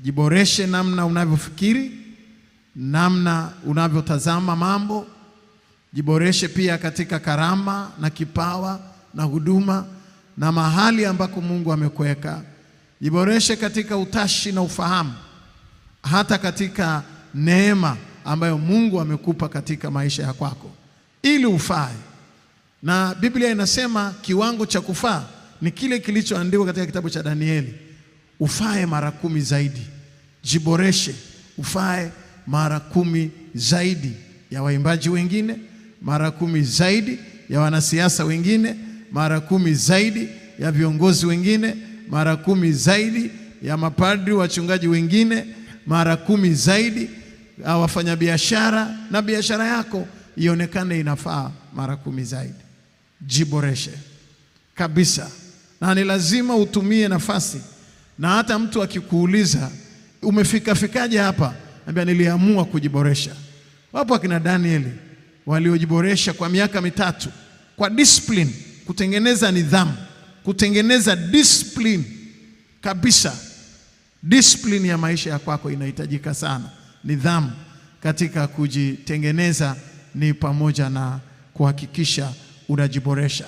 Jiboreshe namna unavyofikiri, namna unavyotazama mambo. Jiboreshe pia katika karama na kipawa na huduma na mahali ambako Mungu amekuweka. Jiboreshe katika utashi na ufahamu, hata katika neema ambayo Mungu amekupa katika maisha ya kwako, ili ufae. Na Biblia inasema kiwango cha kufaa ni kile kilichoandikwa katika kitabu cha Danieli, ufae mara 10 zaidi. Jiboreshe, ufae mara 10 zaidi ya waimbaji wengine, mara 10 zaidi ya wanasiasa wengine, mara 10 zaidi ya viongozi wengine, mara 10 zaidi ya mapadri, wachungaji wengine, mara 10 zaidi ya wafanyabiashara, na biashara yako ionekane inafaa mara 10 zaidi. Jiboreshe kabisa, na ni lazima utumie nafasi. Na hata mtu akikuuliza umefikaje hapa, ambia niliamua kujiboresha. Wapo akina Danieli waliojiboresha kwa miaka 3 kwa discipline, kutengeneza nidhamu, kutengeneza discipline kabisa. Discipline ya maisha ya kwako inahitajika sana. Nidhamu katika kujitengeneza ni pamoja na kuhakikisha unajiboresha.